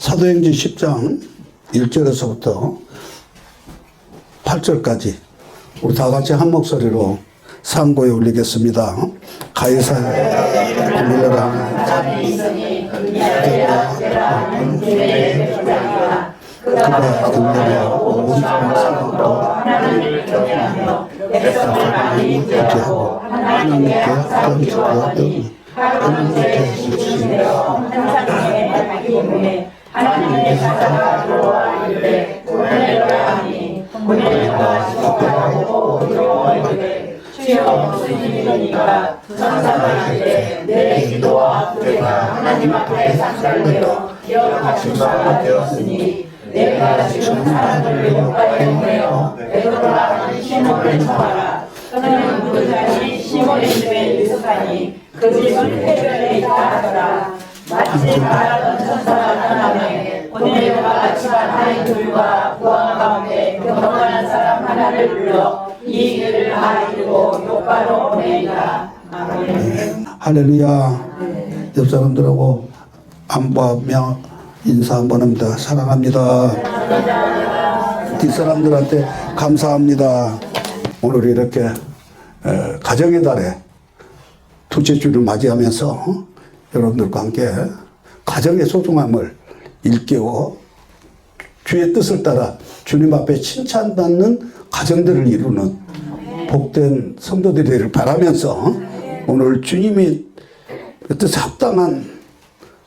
사도행전 10장 1절에서부터 8절까지 우리 다 같이 한 목소리로 상고에 올리겠습니다. 가이사랴 고넬료라 자비 있으니 그리하여라 그가 등려하여 온 성으로 하나님을 경외하며 백성들만이 구제하고 하나님께 감사드리오니 하나님께 주시되어 항상 기쁨에 하나님의 사자가 들어와 이르되 고넬료라 하니 고넬료가 시급하고 두려워 이르되 주여 무슨 일이니까 천사가 이르되 내 기도와 부제가 하나님 앞에 상달되어 기억하신 바가 되었으니 내가 지금 사람들을 욕하여 보내어 베드로라 하는 시몬을 청하라. 그는 묻은 자니 시몬의 집에 유숙하니 그 집은 해변에 있다 하더라. 마치 말하던 천사가 떠나매 고넬료가 집안 아이들과 부하 가운데 경건한 사람 하나를 불러 이 일을 다 이루고 요바로 보내니라. 아멘. 할렐루야. 옆 사람들하고 안부하며 인사 한번 합니다. 사랑합니다. 뒷사람들한테 감사합니다. 오늘 이렇게 가정의 달에 둘째 주를 맞이하면서 여러분들과 함께 가정의 소중함을 일깨워 주의 뜻을 따라 주님 앞에 칭찬받는 가정들을 이루는 복된 성도들이 되기를 바라면서 오늘 주님이 뜻에 합당한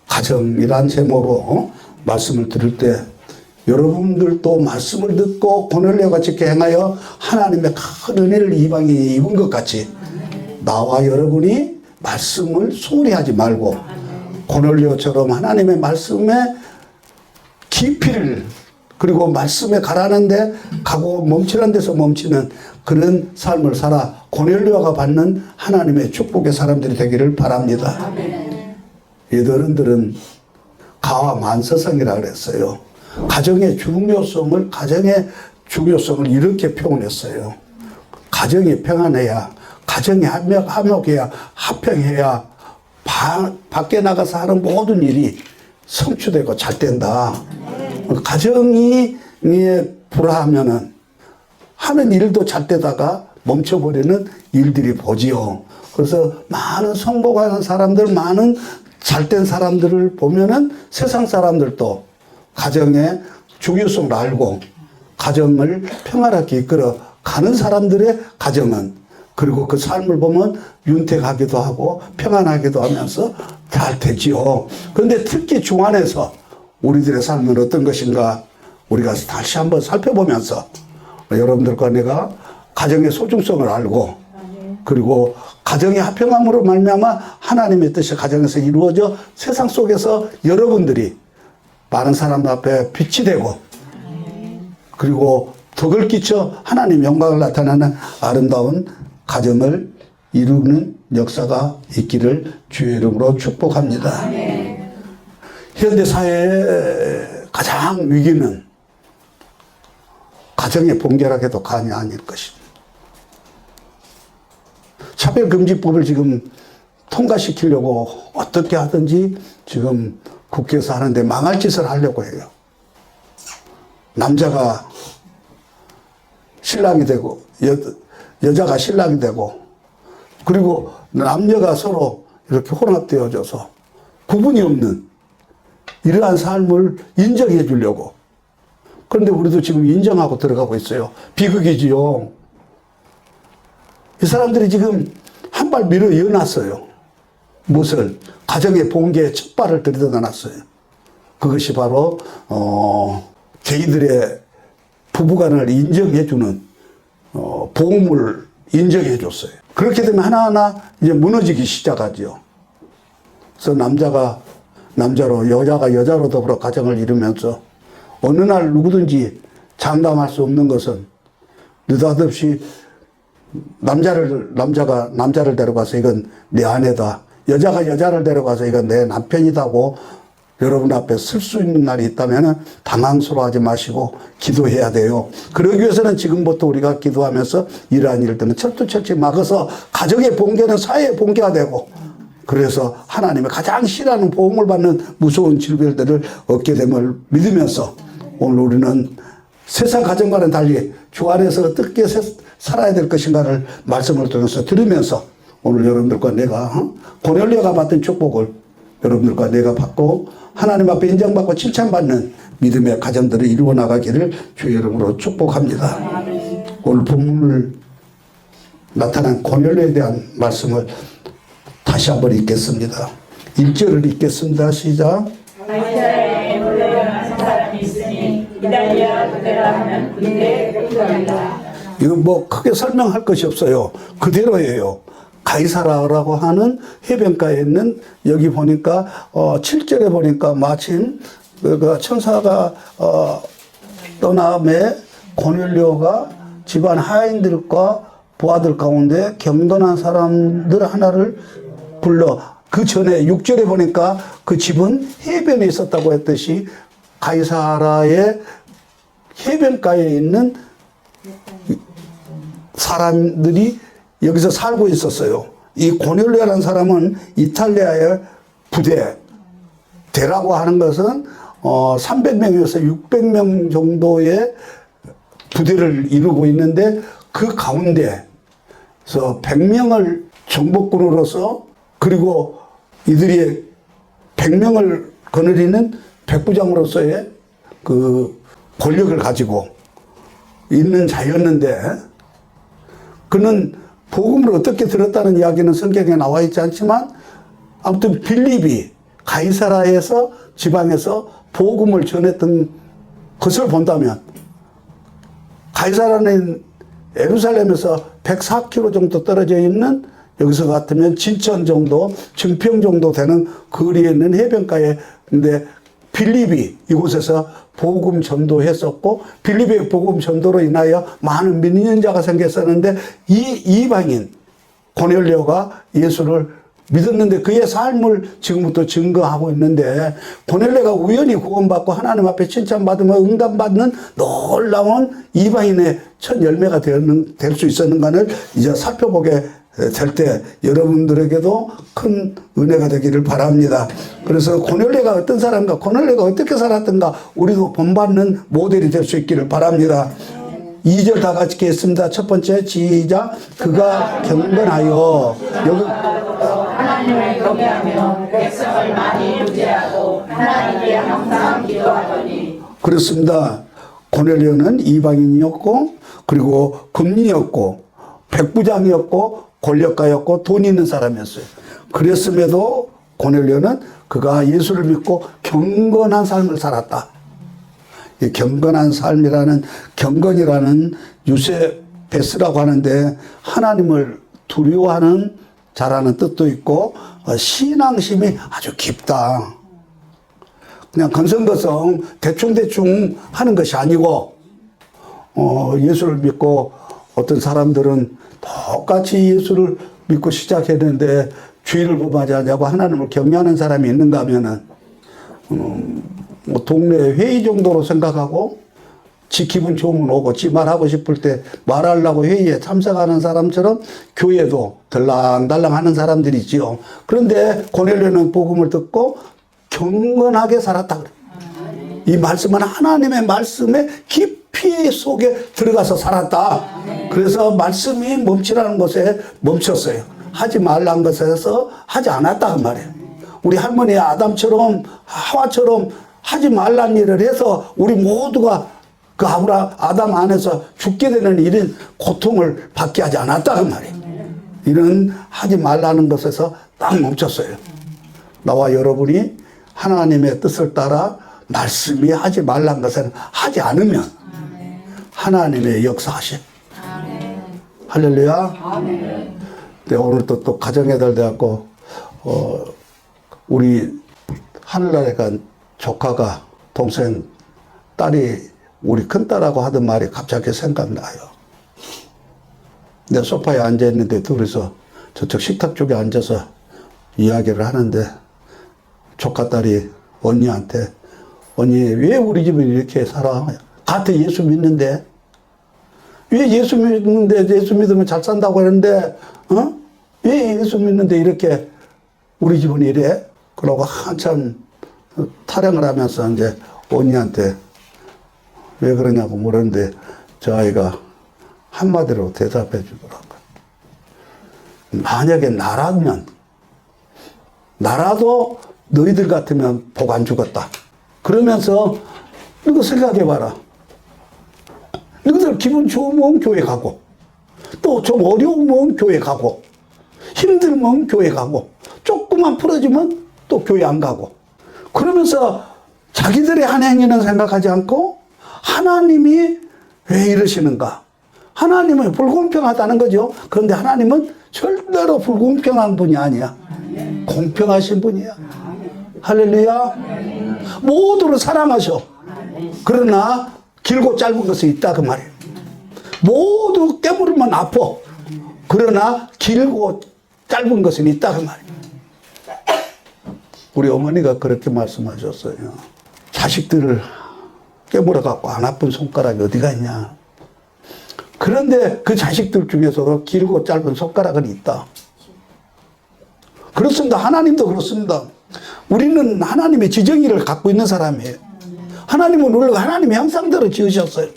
가정이란 제목으로 말씀을 들을 때 여러분들도 말씀을 듣고 고넬료와 같이 행하여 하나님의 큰 은혜를 이방인이 입은 것 같이 나와 여러분이 말씀을 소홀히 하지 말고 고넬료처럼 하나님의 말씀에 깊이를 그리고 말씀에 가라는데 가고 멈추는 데서 멈추는 그런 삶을 살아 고넬료가 받는 하나님의 축복의 사람들이 되기를 바랍니다. 어른들은 가와 만서성이라고 그랬어요. 가정의 중요성을 이렇게 표현했어요. 가정이 평안해야, 가정이 화목해야, 화평해야 밖에 나가서 하는 모든 일이 성취되고 잘 된다. 가정이 불화하면은 하는 일도 잘 되다가 멈춰버리는 일들이 보지요. 그래서 많은 성공하는 사람들, 많은 잘된 사람들을 보면은 세상 사람들도 가정의 중요성을 알고 가정을 평안하게 이끌어 가는 사람들의 가정은 그리고 그 삶을 보면 윤택하기도 하고 평안하기도 하면서 잘 되지요. 그런데 특히 중안에서 우리들의 삶은 어떤 것인가 우리가 다시 한번 살펴보면서 여러분들과 내가 가정의 소중성을 알고 그리고 가정의 화평함으로 말미암아 하나님의 뜻이 가정에서 이루어져 세상 속에서 여러분들이 많은 사람 앞에 빛이 되고 그리고 덕을 끼쳐 하나님 영광을 나타내는 아름다운 가정을 이루는 역사가 있기를 주의 이름으로 축복합니다. 현대 사회의 가장 위기는 가정의 봉결하게도 간이 아닐 것입니다. 차별금지법을 지금 통과시키려고 어떻게 하든지 지금 국회에서 하는데 망할 짓을 하려고 해요. 남자가 신랑이 되고 여자가 신랑이 되고 그리고 남녀가 서로 이렇게 혼합되어져서 구분이 없는 이러한 삶을 인정해 주려고. 그런데 우리도 지금 인정하고 들어가고 있어요. 비극이지요. 이 사람들이 지금 한 발 밀어 이어놨어요. 무엇을? 가정의 봉기에 첫 발을 들여다 놨어요. 그것이 바로 개인들의 부부간을 인정해주는 보험을 인정해줬어요. 그렇게 되면 하나하나 이제 무너지기 시작하죠. 그래서 남자가 남자로 여자가 여자로 더불어 가정을 이루면서 어느 날 누구든지 장담할 수 없는 것은 느닷없이 남자가 남자를 데려가서 이건 내 아내다. 여자가 여자를 데려가서 이건 내 남편이다고 여러분 앞에 설 수 있는 날이 있다면 당황스러워하지 마시고 기도해야 돼요. 그러기 위해서는 지금부터 우리가 기도하면서 이러한 일들은 철두철치 막아서 가정의 봉기는 사회의 봉기가 되고 그래서 하나님의 가장 싫어하는 보험을 받는 무서운 질병들을 얻게 됨을 믿으면서 오늘 우리는 세상 가정과는 달리 주 안에서 어떻게 살아야 될 것인가를 말씀을 통해서 들으면서 오늘 여러분들과 내가 고넬료가 받던 축복을 여러분들과 내가 받고 하나님 앞에 인정받고 칭찬받는 믿음의 가정들을 이루어 나가기를 주의 이름으로 축복합니다. 오늘 본문을 나타난 고넬료에 대한 말씀을 다시 한번 읽겠습니다. 1절을 읽겠습니다. 시작. 가이사라에 몰려가는 사람이 있으니 이달리아 그대라 하는 군대의 백성이다. 이건 뭐 크게 설명할 것이 없어요. 그대로예요. 가이사라라고 하는 해변가에 있는 여기 보니까 7절에 보니까 마침 그 천사가 떠남에 고넬료가 집안 하인들과 부하들 가운데 경건한 사람들 하나를 불러 그 전에 6절에 보니까 그 집은 해변에 있었다고 했듯이 가이사라의 해변가에 있는 사람들이 여기서 살고 있었어요. 이 고넬료라는 사람은 이탈리아의 대라고 하는 것은 300명에서 600명 정도의 부대를 이루고 있는데 그 가운데서 100명을 정복군으로서 그리고 이들이 100명을 거느리는 백부장으로서의 그 권력을 가지고 있는 자였는데 그는 복음을 어떻게 들었다는 이야기는 성경에 나와 있지 않지만 아무튼 빌립이 가이사라에서 지방에서 복음을 전했던 것을 본다면 가이사라는 예루살렘에서 104km 정도 떨어져 있는 여기서 같으면 진천 정도, 증평 정도 되는 거리에 있는 해변가에 근데 빌립이 이곳에서 복음 전도했었고 빌립의 복음 전도로 인하여 많은 믿는 자가 생겼었는데 이 이방인 고넬료가 예수를 믿었는데 그의 삶을 지금부터 증거하고 있는데 고넬료가 우연히 구원받고 하나님 앞에 칭찬받으며 응답받는 놀라운 이방인의 첫 열매가 될 수 있었는가를 이제 살펴보게 될 때 여러분들에게도 큰 은혜가 되기를 바랍니다. 그래서 고넬료가 어떤 사람인가, 고넬료가 어떻게 살았던가 우리도 본받는 모델이 될 수 있기를 바랍니다. 2절 다 같이 읽겠습니다. 첫 번째 시작. 그가 경건하여 여기 하나님을 경외하며 백성을 많이 유지하고 하나님께 항상 기도하더니 그렇습니다. 고넬료는 이방인이었고 그리고 금리였고 백부장이었고 권력가였고 돈 있는 사람이었어요. 그랬음에도 고넬료는 그가 예수를 믿고 경건한 삶을 살았다. 이 경건한 삶이라는 경건이라는 유세베스라고 하는데 하나님을 두려워하는 자라는 뜻도 있고 신앙심이 아주 깊다. 그냥 건성건성 대충대충 하는 것이 아니고 예수를 믿고 어떤 사람들은 똑같이 예수를 믿고 시작했는데 주의를 범하지 않냐고 하나님을 경외하는 사람이 있는가 하면은 뭐 동네 회의 정도로 생각하고 지 기분 좋으면 오고 지 말하고 싶을 때 말하려고 회의에 참석하는 사람처럼 교회도 들랑달랑 하는 사람들이 있지요. 그런데 고넬료는 복음을 듣고 경건하게 살았다 그래요. 이 말씀은 하나님의 말씀에 깊이 속에 들어가서 살았다. 그래서 말씀이 멈추라는 것에 멈췄어요. 하지 말라는 것에서 하지 않았다 그 말이에요. 우리 할머니 아담처럼 하와처럼 하지 말란 일을 해서 우리 모두가 그 아담 안에서 죽게 되는 이런 고통을 받게 하지 않았다 그 말이에요. 이런 하지 말라는 것에서 딱 멈췄어요. 나와 여러분이 하나님의 뜻을 따라 말씀이 하지 말란 것은 하지 않으면 하나님의 역사하심. 할렐루야. 네, 오늘 또 가정애들 돼갖고 우리 하늘나라에 간 조카가 동생 딸이 우리 큰딸하고 하던 말이 갑자기 생각나요. 내 소파에 앉아있는데 둘이서 저쪽 식탁 쪽에 앉아서 이야기를 하는데 조카딸이 언니한테 언니 왜 우리 집은 이렇게 살아? 같아 예수 믿는데 왜 예수 믿는데 예수 믿으면 잘 산다고 하는데 왜 예수 믿는데 이렇게 우리 집은 이래. 그러고 한참 타령을 하면서 이제 언니한테 왜 그러냐고 물었는데 저 아이가 한마디로 대답해 주더라고요. 만약에 나라도 너희들 같으면 복 안 주겠다. 그러면서 너희들 생각해봐라. 너희들 기분 좋으면 교회 가고 또 좀 어려우면 교회 가고 힘들면 교회 가고 조금만 풀어지면 또 교회 안 가고 그러면서 자기들의 한 행위는 생각하지 않고 하나님이 왜 이러시는가? 하나님은 불공평하다는 거죠. 그런데 하나님은 절대로 불공평한 분이 아니야. 공평하신 분이야. 할렐루야. 모두를 사랑하셔. 그러나 길고 짧은 것이 있다 그 말이에요. 모두 깨물으면 아파. 그러나 길고 짧은 것은 있다 그 말이에요. 우리 어머니가 그렇게 말씀하셨어요. 자식들을 깨물어갖고 안 아픈 손가락이 어디가 있냐. 그런데 그 자식들 중에서도 길고 짧은 손가락은 있다. 그렇습니다. 하나님도 그렇습니다. 우리는 하나님의 지정의를 갖고 있는 사람이에요. 하나님은 우리가 하나님의 형상대로 지으셨어요.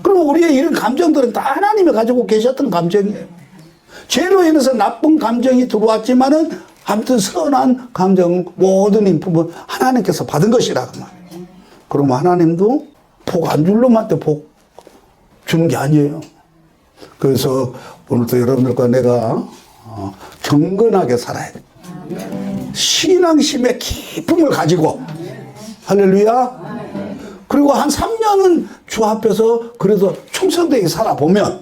그럼 우리의 이런 감정들은 다 하나님이 가지고 계셨던 감정이에요. 죄로 인해서 나쁜 감정이 들어왔지만은 아무튼 선한 감정 모든 인품은 하나님께서 받은 것이라 그 말이에요. 그러면 하나님도 복 안 줄 놈한테 복 주는 게 아니에요. 그래서 오늘도 여러분들과 내가 경건하게 살아야 돼. 신앙심의 기쁨을 가지고 할렐루야. 그리고 한 3년은 주 앞에서 그래도 충성되게 살아보면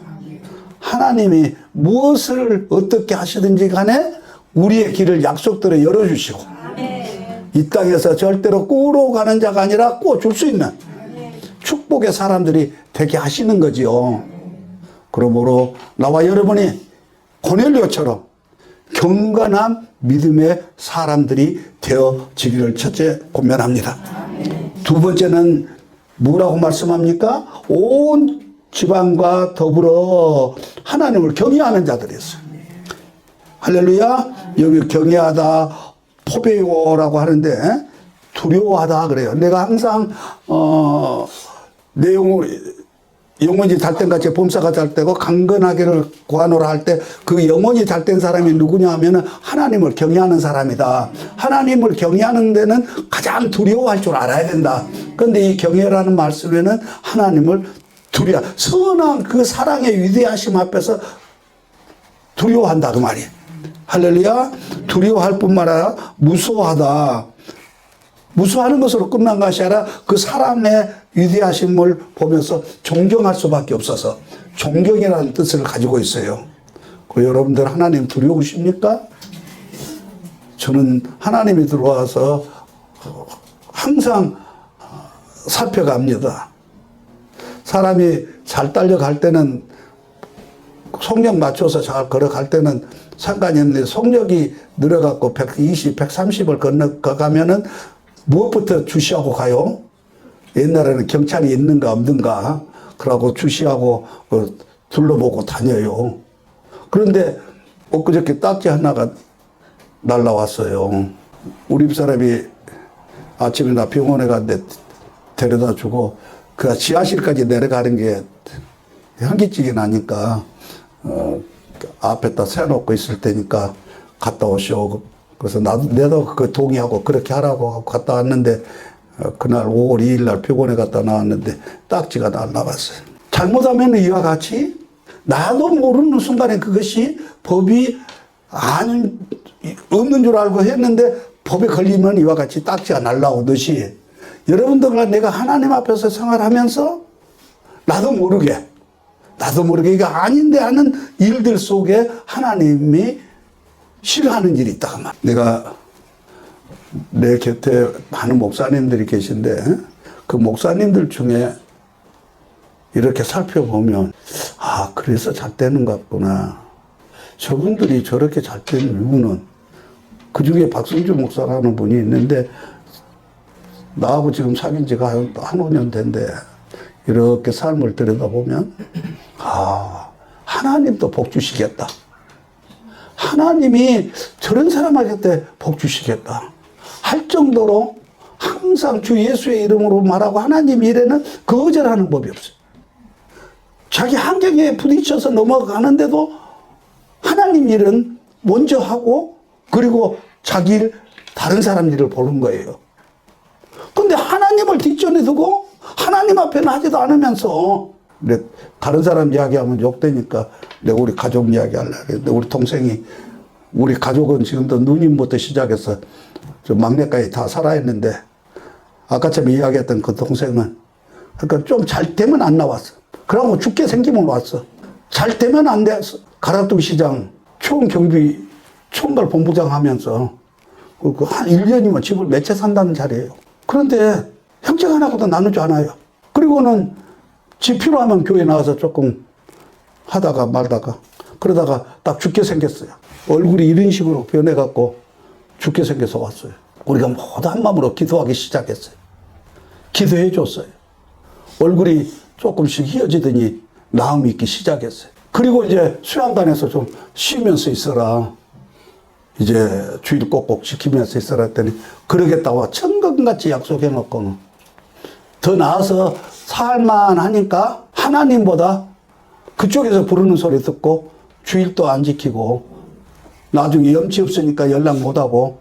하나님이 무엇을 어떻게 하시든지 간에 우리의 길을 약속대로 열어주시고 이 땅에서 절대로 꾸러 가는 자가 아니라 꾸어줄 수 있는 축복의 사람들이 되게 하시는 거지요. 그러므로 나와 여러분이 고넬료처럼 경건한 믿음의 사람들이 되어지기를 첫째 권면합니다. 두 번째는 뭐라고 말씀합니까? 온 지방과 더불어 하나님을 경외하는 자들이었어요. 할렐루야. 여기 경외하다 포베요라고 하는데 두려워하다 그래요. 내가 항상 내 영혼이 잘 같이 범사가 잘 되고 강건하기를 구하노라 할 때 그 영혼이 잘 된 사람이 누구냐 하면은 하나님을 경외하는 사람이다. 하나님을 경외하는 데는 가장 두려워할 줄 알아야 된다. 그런데 이 경외라는 말씀에는 하나님을 선한 그 사랑의 위대하심 앞에서 두려워한다 그 말이에요. 할렐루야. 두려워할 뿐만 아니라 무서워하다. 무서워하는 것으로 끝난 것이 아니라 그 사람의 위대하심을 보면서 존경할 수밖에 없어서 존경이라는 뜻을 가지고 있어요. 여러분들 하나님 두려우십니까? 저는 하나님이 들어와서 항상 살펴갑니다. 사람이 잘 딸려갈 때는 속력 맞춰서 잘 걸어갈 때는 상관이 없는데 속력이 늘어갖고 120, 130을 건너가면은 무엇부터 주시하고 가요? 옛날에는 경찰이 있는가 없는가 그러고 주시하고 둘러보고 다녀요. 그런데 엊그저께 딱지 하나가 날라왔어요. 우리 집사람이 아침에 나 병원에 갔는데 데려다 주고 그 지하실까지 내려가는 게 현기증이 나니까 앞에다 세워놓고 있을 테니까 갔다 오시오. 그래서 내도 그 동의하고 그렇게 하라고 갔다 왔는데 그날 5월 2일 날 병원에 갔다 나왔는데 딱지가 날라갔어요. 잘못하면 이와 같이 나도 모르는 순간에 그것이 법이 없는 줄 알고 했는데 법에 걸리면 이와 같이 딱지가 날라오듯이 여러분들과 내가 하나님 앞에서 생활하면서 나도 모르게 이게 아닌데 하는 일들 속에 하나님이 싫어하는 일이 있다. 내가 내 곁에 많은 목사님들이 계신데 그 목사님들 중에 이렇게 살펴보면 그래서 잘 되는 것 같구나. 저분들이 저렇게 잘 되는 이유는 그 중에 박성주 목사라는 분이 있는데 나하고 지금 사귄 지가 한 5년 된데 이렇게 삶을 들여다보면 하나님도 복 주시겠다. 하나님이 저런 사람한테 복 주시겠다 할 정도로 항상 주 예수의 이름으로 말하고 하나님 일에는 거절하는 법이 없어요. 자기 환경에 부딪혀서 넘어가는데도 하나님 일은 먼저 하고 그리고 자기 일, 다른 사람 일을 보는 거예요. 근데 하나님을 뒷전에 두고 하나님 앞에는 하지도 않으면서 다른 사람 이야기하면 욕되니까 내가 우리 가족 이야기 하려고 했는데 우리 동생이 우리 가족은 지금도 누님부터 시작해서 저 막내까지 다 살아있는데 아까 전에 이야기했던 그 동생은 그러니까 좀 잘 되면 안 나왔어. 그러고 죽게 생기면 왔어. 잘 되면 안 돼. 가락두기 시장 총경비 총괄 본부장 하면서 한 1년이면 집을 몇 채 산다는 자리예요. 그런데 형제 하나보다 나누지 않아요. 그리고는 집 필요하면 교회 나와서 조금 하다가 말다가 그러다가 딱 죽게 생겼어요. 얼굴이 이런 식으로 변해갖고 죽게 생겨서 왔어요. 우리가 모두 한 마음으로 기도하기 시작했어요. 기도해 줬어요. 얼굴이 조금씩 휘어지더니 나음이 있기 시작했어요. 그리고 이제 수양단에서 좀 쉬면서 있어라. 이제 주일 꼭꼭 지키면서 있어라 했더니 그러겠다고 천금같이 약속해 놓고는 더 나아서 살만 하니까 하나님보다 그쪽에서 부르는 소리 듣고 주일도 안 지키고 나중에 염치 없으니까 연락 못하고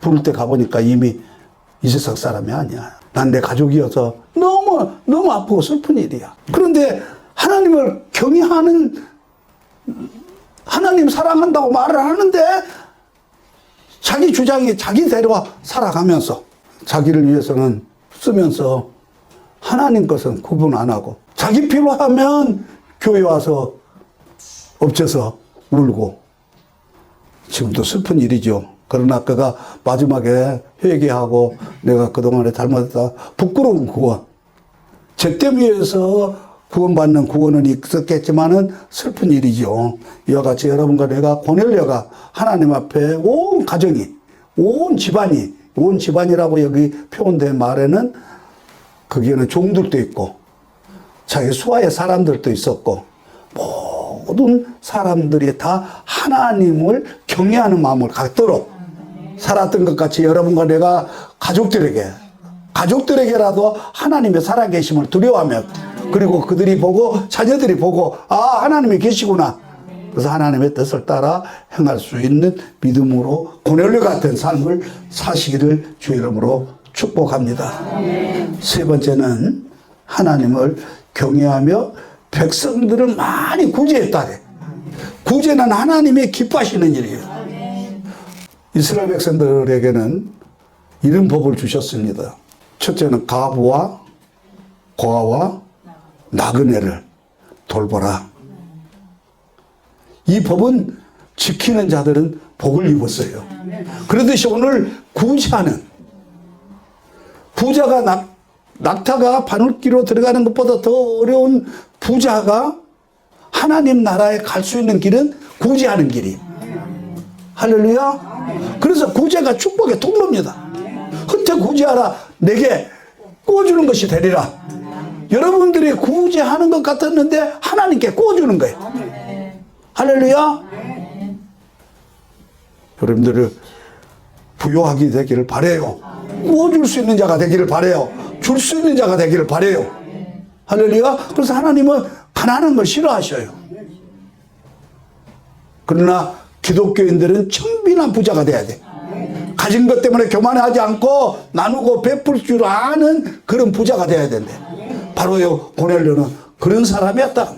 부를 때 가보니까 이미 이 세상 사람이 아니야. 난 내 가족이어서 너무 아프고 슬픈 일이야. 그런데 하나님을 경외하는 하나님 사랑한다고 말을 하는데 자기 주장이 자기대로 살아가면서 자기를 위해서는 쓰면서 하나님 것은 구분 안 하고 자기 필요하면 교회 와서 엎쳐서 울고 지금도 슬픈 일이죠. 그러나 그가 마지막에 회개하고 내가 그동안에 잘못했다. 부끄러운 구원. 죄됨 위에서 구원받는 구원은 있었겠지만은 슬픈 일이죠. 이와 같이 여러분과 내가 고넬료가 하나님 앞에 온 가정이, 온 집안이라고 여기 표현된 말에는 거기에는 종들도 있고 자기 수하의 사람들도 있었고 모든 사람들이 다 하나님을 경외하는 마음을 갖도록 살았던 것 같이 여러분과 내가 가족들에게라도 하나님의 살아계심을 두려워하며 그리고 그들이 보고 자녀들이 보고 아 하나님이 계시구나. 그래서 하나님의 뜻을 따라 행할 수 있는 믿음으로 고넬료 같은 삶을 사시기를 주의 이름으로 축복합니다. 세 번째는 하나님을 경외하며 백성들을 많이 구제했다. 구제는 하나님이 기뻐하시는 일이에요. 이스라엘 백성들에게는 이런 법을 주셨습니다. 첫째는 가부와 고아와 나그네를 돌보라. 이 법은 지키는 자들은 복을 입었어요. 그러듯이 오늘 구제하는 부자가 낙타가 바늘기로 들어가는 것보다 더 어려운 부자가 하나님 나라에 갈 수 있는 길은 구제하는 길이에요. 할렐루야. 그래서 구제가 축복의 통로입니다. 흩어 구제하라 내게 구워주는 것이 되리라. 여러분들이 구제하는 것 같았는데 하나님께 구워주는 거예요. 할렐루야. 여러분들을 부요하게 되기를 바라요. 구워줄 수 있는 자가 되기를 바라요. 줄 수 있는 자가 되기를 바라요. 할렐루야. 그래서 하나님은 가난한 걸 싫어하셔요. 그러나 기독교인들은 청빈한 부자가 돼야 돼. 가진 것 때문에 교만하지 않고 나누고 베풀 줄 아는 그런 부자가 돼야 된대. 바로 고넬료는 그런 사람이었다.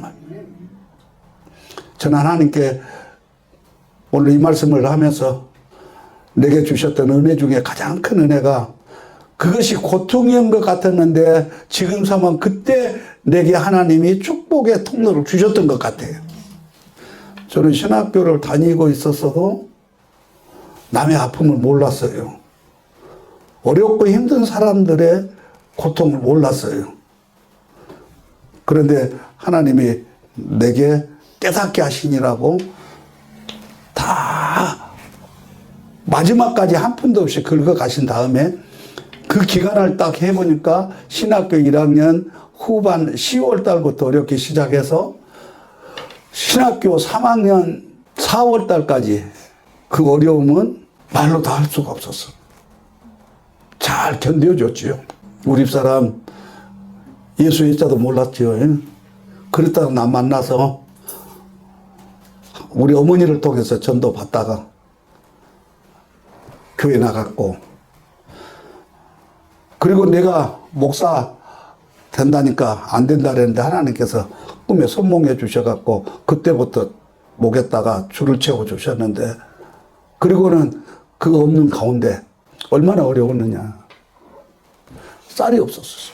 저는 하나님께 오늘 이 말씀을 하면서 내게 주셨던 은혜 중에 가장 큰 은혜가 그것이 고통인 것 같았는데 지금 삼아 그때 내게 하나님이 축복의 통로를 주셨던 것 같아요. 저는 신학교를 다니고 있었어도 남의 아픔을 몰랐어요. 어렵고 힘든 사람들의 고통을 몰랐어요. 그런데 하나님이 내게 깨닫게 하시니라고 다 마지막까지 한 푼도 없이 긁어 가신 다음에 그 기간을 딱 해보니까 신학교 1학년 후반 10월 달부터 어렵게 시작해서 신학교 3학년 4월 달까지 그 어려움은 말로 다 할 수가 없었어. 잘 견뎌줬지요. 우리 집사람 예수의 자도 몰랐지요. 그랬다가 나 만나서 우리 어머니를 통해서 전도 받다가 교회 나갔고, 그리고 내가 목사 된다니까 안 된다 그랬는데 하나님께서 꿈에 선몽해 주셔갖고 그때부터 목에다가 줄을 채워 주셨는데, 그리고는 그거 없는 가운데 얼마나 어려웠느냐. 쌀이 없었어.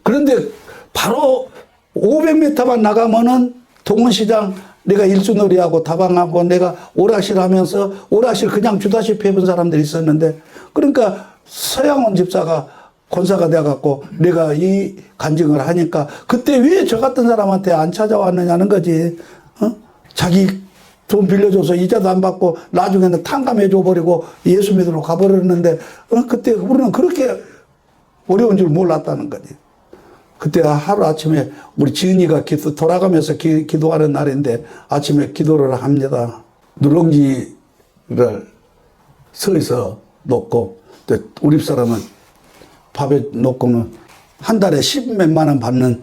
그런데 바로 500m만 나가면은 동원시장, 내가 일주놀이하고 다방하고 내가 오락실 하면서 오락실 그냥 주다시피 해본 사람들이 있었는데, 그러니까 서양원 집사가 권사가 돼갖고 내가 이 간증을 하니까 그때 왜 저 같은 사람한테 안 찾아왔느냐는 거지. 자기 돈 빌려줘서 이자도 안 받고 나중에는 탕감해줘버리고 예수 믿으러 가버렸는데, 그때 우리는 그렇게 어려운 줄 몰랐다는 거지. 그때 하루 아침에 우리 지은이가 돌아가면서 기도하는 날인데 아침에 기도를 합니다. 누룽지를 서에서 놓고, 우리 집사람은 밥에 놓고는 한 달에 10몇만 원 받는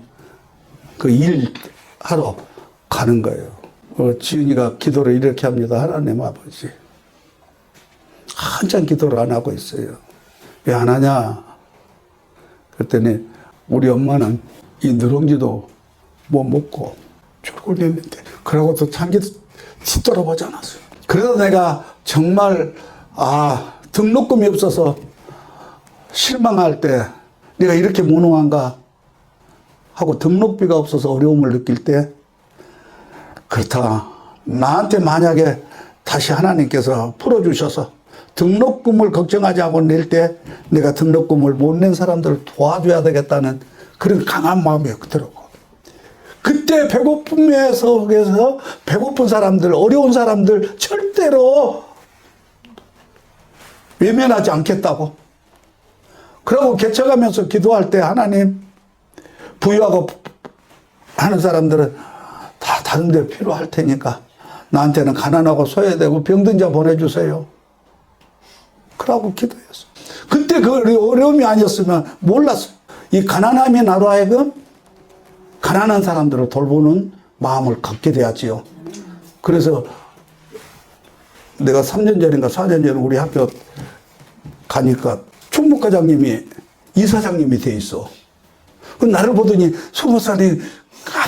그 일 하러 가는 거예요. 지은이가 기도를 이렇게 합니다. 하나님 아버지, 한참 기도를 안 하고 있어요. 왜 안 하냐? 그랬더니 우리 엄마는 이 누룽지도 못 먹고 죽을 냈는데, 그러고도 참기 뒤돌아보지 않았어요. 그래서 내가 정말 등록금이 없어서 실망할 때, 내가 이렇게 무능한가 하고 등록비가 없어서 어려움을 느낄 때, 그렇다, 나한테 만약에 다시 하나님께서 풀어주셔서 등록금을 걱정하지 않고 낼 때 내가 등록금을 못 낸 사람들을 도와줘야 되겠다는 그런 강한 마음이 들었고, 그때 배고픔에 속에서 배고픈 사람들, 어려운 사람들 절대로 외면하지 않겠다고. 그러고 개척하면서 기도할 때, 하나님, 부유하고 하는 사람들은 다 다른 데 필요할 테니까 나한테는 가난하고 소외되고 병든 자 보내주세요. 그러고 기도했어. 그때 그 어려움이 아니었으면 몰랐어요. 이 가난함이 나로 하여금 가난한 사람들을 돌보는 마음을 갖게 돼야지요. 그래서 내가 3년 전인가 4년 전에 우리 학교 가니까 총무과장님이 이사장님이 돼 있어. 그 나를 보더니 20살이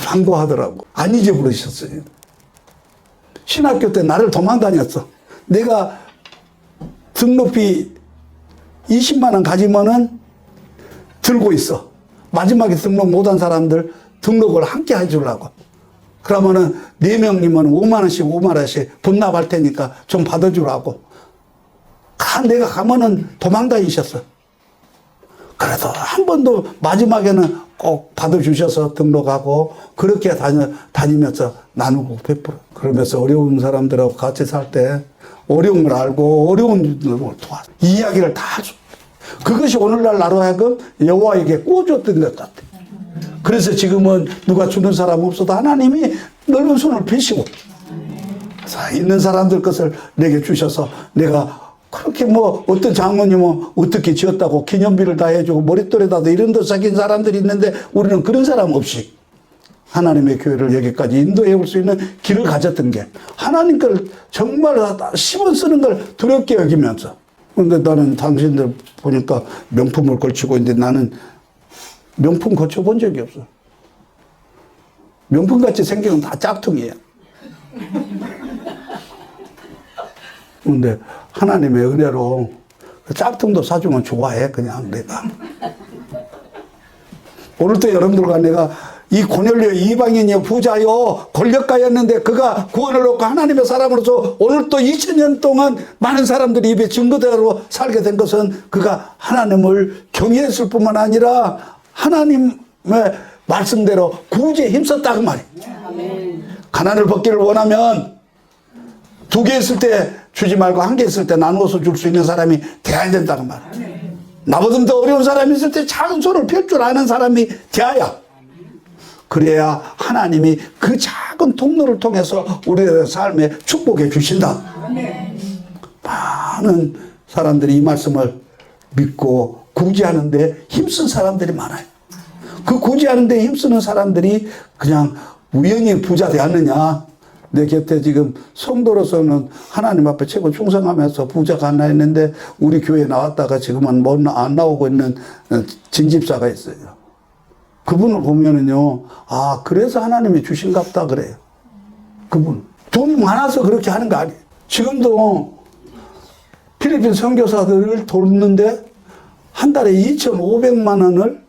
반가워하더라고. 안 잊어버리셨어요. 신학교 때 나를 도망다녔어. 내가 등록비 20만 원 가지면은 들고 있어. 마지막에 등록 못한 사람들 등록을 함께 해주려고. 그러면은 4명이면 5만 원씩 5만 원씩 분납할 테니까 좀 받아주라고. 내가 가면은 도망다니셨어. 그래도 한 번도 마지막에는 꼭 받아주셔서 등록하고 그렇게 다니면서 나누고 베풀어. 그러면서 어려운 사람들하고 같이 살 때 어려움을 알고 어려운 일을 도와. 이야기를 다 하죠. 그것이 오늘날 나로 하여금 여호와에게 꽂았던 것 같아. 그래서 지금은 누가 주는 사람 없어도 하나님이 넓은 손을 펴시고 있는 사람들 것을 내게 주셔서 내가 그렇게 어떤 장모님은 어떻게 지었다고 기념비를 다 해주고 머릿돌에다도 이런 데 새긴 사람들이 있는데 우리는 그런 사람 없이 하나님의 교회를 여기까지 인도해 올 수 있는 길을 가졌던 게 하나님 걸 정말 심어 쓰는 걸 두렵게 여기면서. 근데 나는 당신들 보니까 명품을 걸치고 있는데 나는 명품 걸쳐본 적이 없어. 명품같이 생긴 건 다 짝퉁이야. 근데 하나님의 은혜로 짝퉁도 사주면 좋아해, 그냥 내가. 오늘도 여러분들과 내가 이 고넬료 이방인이여 부자요 권력가였는데 그가 구원을 얻고 하나님의 사람으로서 오늘 또 2000년 동안 많은 사람들이 입에 증거대로 살게 된 것은 그가 하나님을 경외했을 뿐만 아니라 하나님의 말씀대로 구제에 힘썼다 그 말이에요. 가난을 벗기를 원하면 2개 있을 때 주지 말고 1개 있을 때 나누어서 줄 수 있는 사람이 돼야 된다고 말이에요. 나보다 더 어려운 사람이 있을 때 작은 손을 펼 줄 아는 사람이 돼야. 그래야 하나님이 그 작은 통로를 통해서 우리의 삶에 축복해 주신다. 많은 사람들이 이 말씀을 믿고 구제하는데 힘쓴 사람들이 많아요. 그 구제하는데 힘쓰는 사람들이 그냥 우연히 부자 되었느냐? 내 곁에 지금 성도로서는 하나님 앞에 최고 충성하면서 부자가 하나 있는데 우리 교회에 나왔다가 지금은 안 나오고 있는 진집사가 있어요. 그분을 보면은요, 아, 그래서 하나님이 주신갑다 그래요. 그분. 돈이 많아서 그렇게 하는 거 아니에요. 지금도 필리핀 선교사들을 돕는데 한 달에 2,500만 원을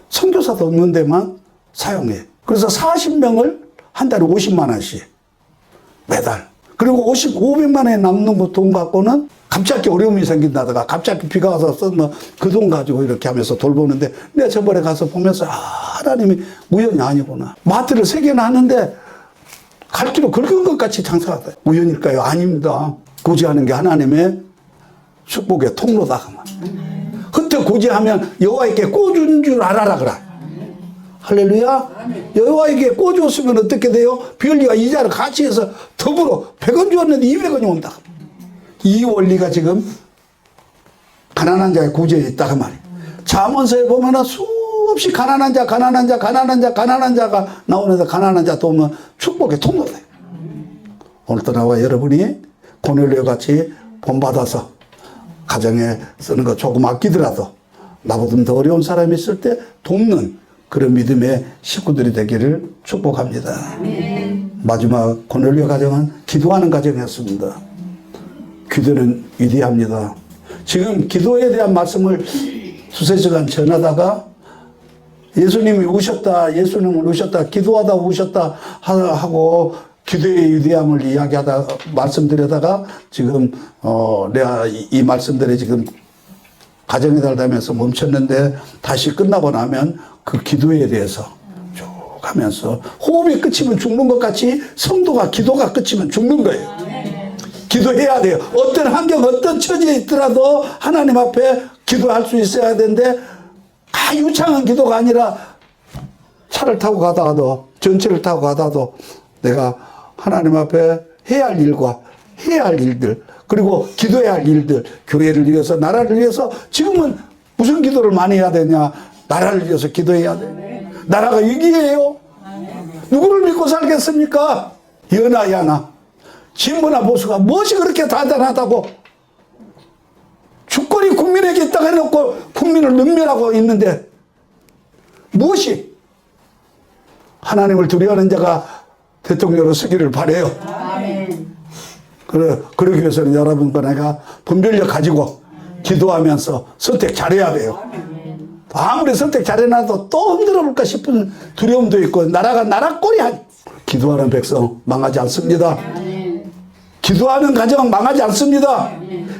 선교사도 없는 데만 사용해. 그래서 40명을 한 달에 50만 원씩 매달. 그리고 500만 원에 남는 돈 갖고는 갑자기 어려움이 생긴다다가 갑자기 비가 와서 쓰면 그 돈 가지고 이렇게 하면서 돌보는데 내가 저번에 가서 보면서 하나님이 우연이 아니구나. 마트를 3개나 하는데 갈 길로 긁은 것 같이 장사하다. 우연일까요? 아닙니다. 구제하는 게 하나님의 축복의 통로다. 흩어 구제하면 여호와에게 꿔준 줄 알아라 그래. 할렐루야. 여호와에게 꿔줬으면 어떻게 돼요? 비올리와 이자를 같이 해서 더불어 100원 주었는데 200원이 온다. 이 원리가 지금 가난한 자의 구제에 있다 그 말이에요. 잠언서에 보면 수없이 가난한 자가 나오는데 가난한 자 도우면 축복의 통로다. 오늘도 나와 여러분이 고넬료 같이 본받아서 가정에 쓰는 거 조금 아끼더라도 나보다 더 어려운 사람이 있을 때 돕는 그런 믿음의 식구들이 되기를 축복합니다. 마지막 고넬료 가정은 기도하는 가정이었습니다. 기도는 위대합니다. 지금 기도에 대한 말씀을 두세 시간 전하다가 예수님이 우셨다, 기도하다 우셨다 하고 기도의 위대함을 이야기하다 말씀드리다가 지금 내가 이 말씀들이 지금 가정에 달다면서 멈췄는데 다시 끝나고 나면 그 기도에 대해서 쭉 하면서 호흡이 끝이면 죽는 것 같이 성도가 기도가 끝이면 죽는 거예요. 기도해야 돼요. 어떤 환경, 어떤 처지에 있더라도 하나님 앞에 기도할 수 있어야 되는데 유창한 기도가 아니라 차를 타고 가다가도 전철을 타고 가다가도 내가 하나님 앞에 해야 할 일과 해야 할 일들 그리고 기도해야 할 일들 교회를 위해서 나라를 위해서 지금은 무슨 기도를 많이 해야 되냐 나라를 위해서 기도해야 돼. 나라가 위기예요. 누구를 믿고 살겠습니까? 여나 야나 진보나 보수가 무엇이 그렇게 대단하다고 주권이 국민에게 있다고 해놓고 국민을 능멸하고 있는데 무엇이 하나님을 두려워하는 자가 대통령으로 서기를 바라요. 그러기 위해서는 여러분과 내가 분별력 가지고 기도하면서 선택 잘해야 돼요. 아무리 선택 잘해놔도 또 흔들어 볼까 싶은 두려움도 있고 나라가 나라 꼴이 아니. 기도하는 백성 망하지 않습니다. 기도하는 가정은 망하지 않습니다.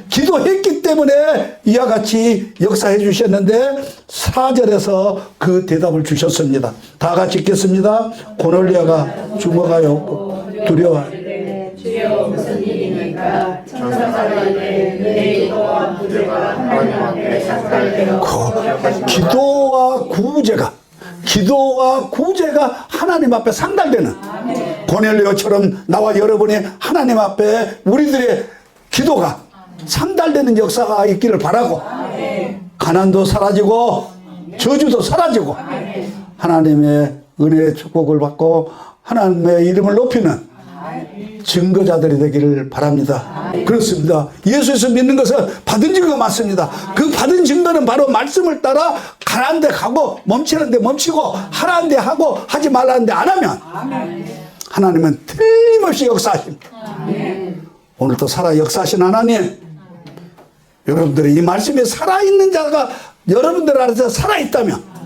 기도했기 때문에 이와 같이 역사해 주셨는데 4절에서 그 대답을 주셨습니다. 다 같이 읽겠습니다. 고넬료가 죽어가요 두려워. 주여 무슨 일이니까 천사가 이르되 내 기도와 구제가 하나님 앞에 삭달되어 기도와 구제가 하나님 앞에 상달되는 고넬료처럼 나와 여러분이 하나님 앞에 우리들의 기도가 상달되는 역사가 있기를 바라고 가난도 사라지고 저주도 사라지고 하나님의 은혜의 축복을 받고 하나님의 이름을 높이는 증거자들이 되기를 바랍니다. 그렇습니다. 예수에서 믿는 것은 받은 증거가 맞습니다. 그 받은 증거는 바로 말씀을 따라 가라는 데 가고 멈추는 데 멈추고 하라는 데 하고 하지 말라는 데 안 하면 하나님은 틀림없이 역사하십니다. 오늘도 살아 역사하신 하나님 여러분들이 이 말씀에 살아있는 자가 여러분들 안에서 살아있다면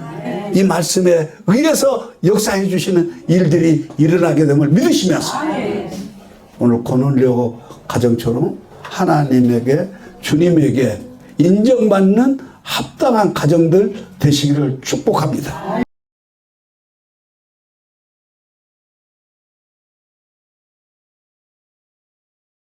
이 말씀에 의해서 역사해 주시는 일들이 일어나게 됨을 믿으시면서 오늘 고넬료 가정처럼 하나님에게 주님에게 인정받는 합당한 가정들 되시기를 축복합니다.